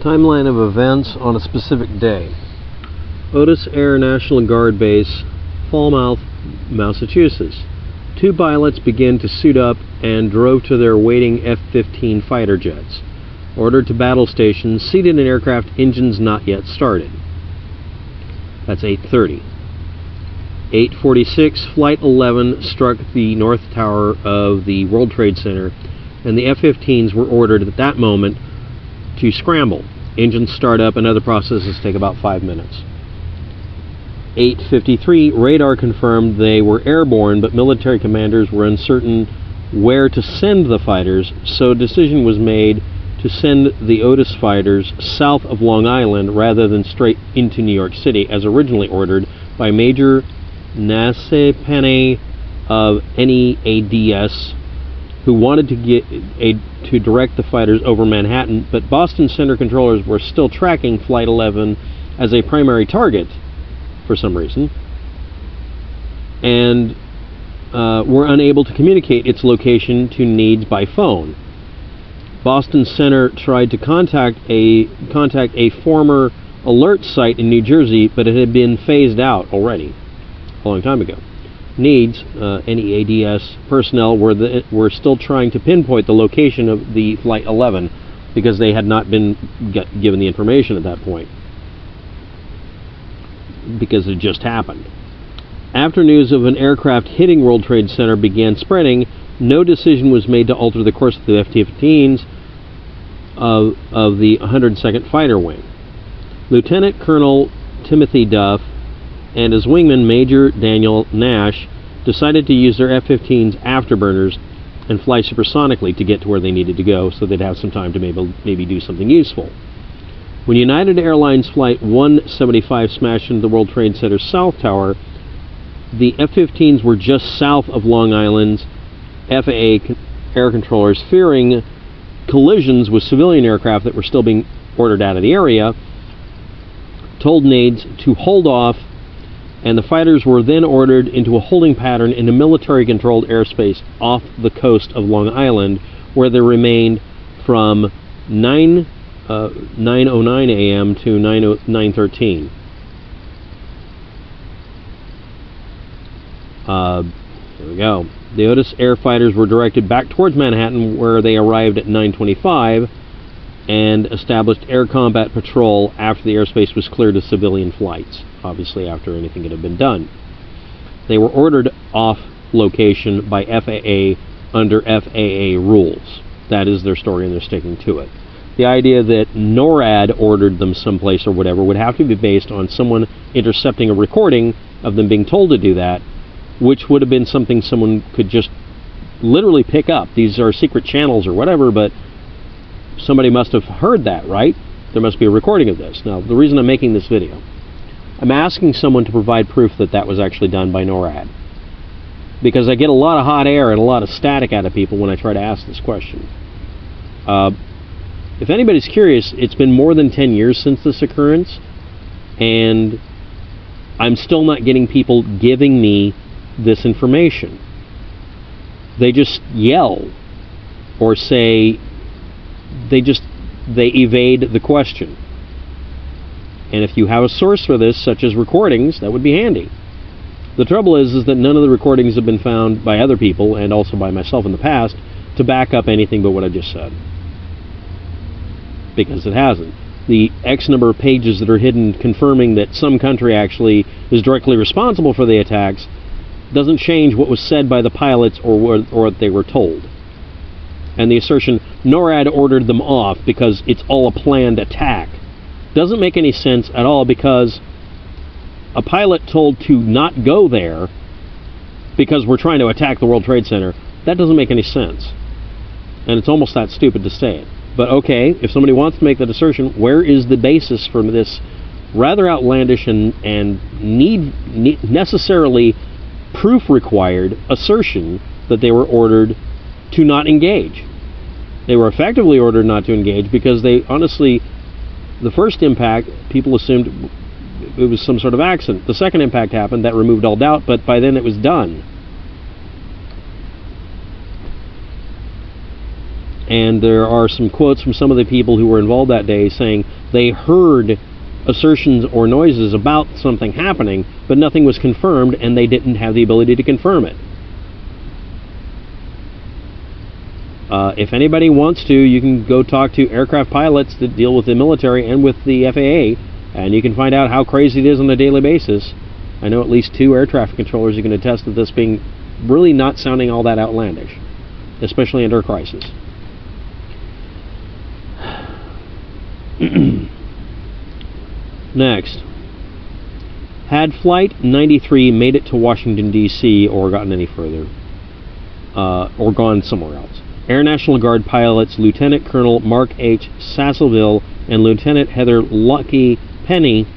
Timeline of events on a specific day. Otis Air National Guard Base, Falmouth, Massachusetts. Two pilots began to suit up and drove to their waiting F-15 fighter jets. Ordered to battle stations, seated in aircraft, engines not yet started. That's 8:30. 8:46, Flight 11 struck the North Tower of the World Trade Center, and the F-15s were ordered at that moment to scramble. Engines start up and other processes take about 5 minutes. 8:53, radar confirmed they were airborne, but military commanders were uncertain where to send the fighters, so a decision was made to send the Otis fighters south of Long Island rather than straight into New York City, as originally ordered by Major Nasepane of NEADS, who wanted to direct the fighters over Manhattan, but Boston Center controllers were still tracking Flight 11 as a primary target for some reason, and were unable to communicate its location to NEADS by phone. Boston Center tried to contact a former alert site in New Jersey, but it had been phased out already a long time ago. NEADS, NEADS personnel were still trying to pinpoint the location of the Flight 11 because they had not been given the information at that point, because it just happened. After news of an aircraft hitting World Trade Center began spreading, no decision was made to alter the course of the F-15s of the 102nd Fighter Wing. Lieutenant Colonel Timothy Duff and his wingman Major Daniel Nash decided to use their F-15s afterburners and fly supersonically to get to where they needed to go, so they'd have some time to maybe do something useful. When United Airlines Flight 175 smashed into the World Trade Center South Tower, the F-15s were just south of Long Island's FAA air controllers, fearing collisions with civilian aircraft that were still being ordered out of the area, told NEADS to hold off, and the fighters were then ordered into a holding pattern in a military-controlled airspace off the coast of Long Island, where they remained from 9:09 a.m. to 9:13. There we go. The Otis Air fighters were directed back towards Manhattan, where they arrived at 9:25 and established air combat patrol after the airspace was cleared of civilian flights, obviously after anything had been done. They were ordered off location by FAA under FAA rules. That is their story, and they're sticking to it. The idea that NORAD ordered them someplace or whatever would have to be based on someone intercepting a recording of them being told to do that, which would have been something someone could just literally pick up. These are secret channels or whatever, but somebody must have heard that, right? There must be a recording of this. Now, the reason I'm making this video, I'm asking someone to provide proof that that was actually done by NORAD, because I get a lot of hot air and a lot of static out of people when I try to ask this question. If anybody's curious, it's been more than 10 years since this occurrence, and I'm still not getting people giving me this information. They just yell or say, they evade the question. And if you have a source for this, such as recordings, that would be handy. The trouble is that none of the recordings have been found by other people, and also by myself in the past, to back up anything but what I just said. Because it hasn't. The X number of pages that are hidden confirming that some country actually is directly responsible for the attacks doesn't change what was said by the pilots or what they were told. And the assertion, NORAD ordered them off because it's all a planned attack, doesn't make any sense at all, because a pilot told to not go there because we're trying to attack the World Trade Center, that doesn't make any sense. And it's almost that stupid to say it. But okay, if somebody wants to make that assertion, where is the basis for this rather outlandish and necessarily proof required assertion that they were ordered to not engage? They were effectively ordered not to engage because they honestly, the first impact, people assumed it was some sort of accident. The second impact happened, that removed all doubt, but by then it was done. And there are some quotes from some of the people who were involved that day saying they heard assertions or noises about something happening, but nothing was confirmed, and they didn't have the ability to confirm it. If anybody wants to, you can go talk to aircraft pilots that deal with the military and with the FAA, and you can find out how crazy it is on a daily basis. I know at least 2 air traffic controllers who can attest to this being really not sounding all that outlandish, especially under a crisis. Next. Had Flight 93 made it to Washington, D.C. or gotten any further? Or gone somewhere else? Air National Guard pilots Lieutenant Colonel Mark H. Sasselville and Lieutenant Heather Lucky Penny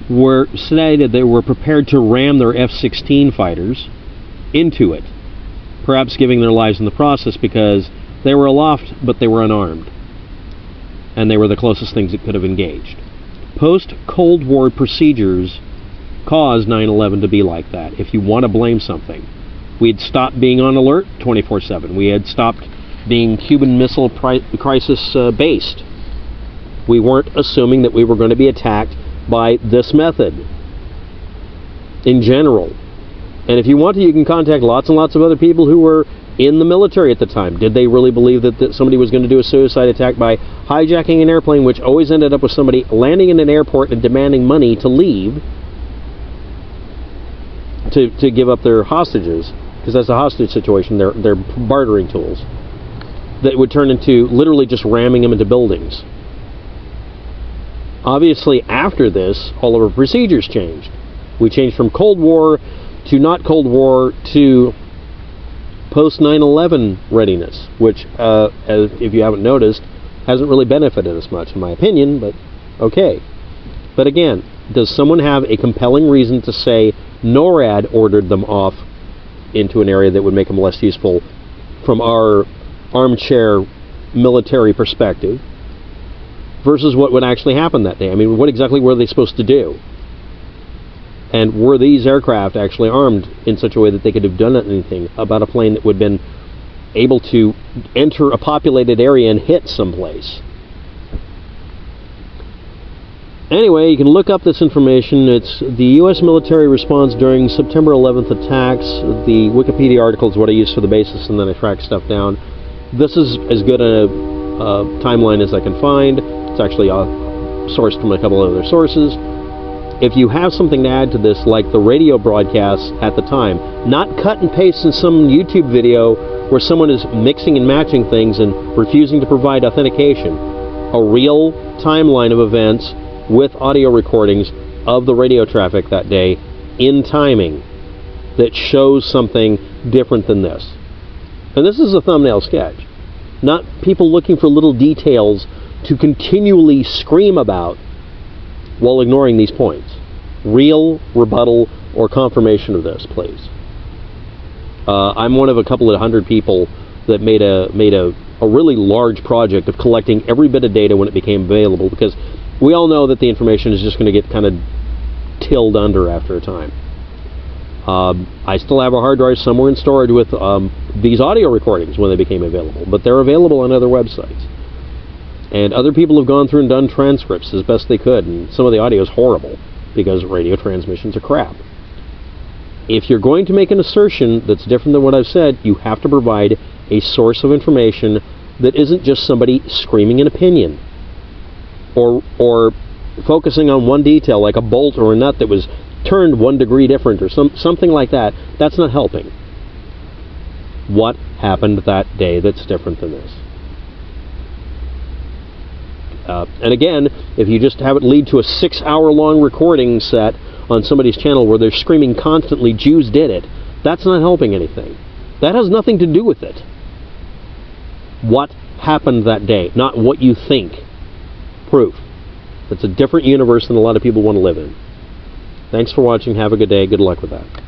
were stated they were prepared to ram their F-16 fighters into it, perhaps giving their lives in the process because they were aloft but they were unarmed, and they were the closest things that could have engaged. Post-Cold War procedures caused 9/11 to be like that, if you want to blame something. We had stopped being on alert 24/7. We had stopped being Cuban Missile Crisis based. We weren't assuming that we were going to be attacked by this method in general. And if you want to, you can contact lots and lots of other people who were in the military at the time. Did they really believe that somebody was going to do a suicide attack by hijacking an airplane, which always ended up with somebody landing in an airport and demanding money to leave, to give up their hostages? Because that's a hostage situation. They're bartering tools that would turn into literally just ramming them into buildings. Obviously, after this, all of our procedures changed. We changed from Cold War to not Cold War to post-9/11 readiness, which, if you haven't noticed, hasn't really benefited us much, in my opinion, but okay. But again, does someone have a compelling reason to say NORAD ordered them off into an area that would make them less useful from our armchair military perspective versus what would actually happen that day? I mean, what exactly were they supposed to do? And were these aircraft actually armed in such a way that they could have done anything about a plane that would have been able to enter a populated area and hit someplace? Anyway, you can look up this information. It's the U.S. military response during September 11th attacks. The Wikipedia article is what I use for the basis, and then I track stuff down. This is as good a timeline as I can find. It's actually sourced from a couple of other sources. If you have something to add to this, like the radio broadcasts at the time, not cut and paste in some YouTube video where someone is mixing and matching things and refusing to provide authentication, a real timeline of events with audio recordings of the radio traffic that day in timing that shows something different than this. And this is a thumbnail sketch, not people looking for little details to continually scream about while ignoring these points. Real rebuttal or confirmation of this, please. I'm one of a couple of 100 people that made a really large project of collecting every bit of data when it became available, because we all know that the information is just going to get kind of tilled under after a time. I still have a hard drive somewhere in storage with these audio recordings when they became available, but they're available on other websites. And other people have gone through and done transcripts as best they could, and some of the audio is horrible because radio transmissions are crap. If you're going to make an assertion that's different than what I've said, you have to provide a source of information that isn't just somebody screaming an opinion or focusing on one detail like a bolt or a nut that was turned 1 degree different or something like that. That's not helping. What happened that day that's different than this? And again, if you just have it lead to a 6-hour-long recording set on somebody's channel where they're screaming constantly, Jews did it, that's not helping anything. That has nothing to do with it. What happened that day, not what you think. Proof. It's a different universe than a lot of people want to live in. Thanks for watching. Have a good day. Good luck with that.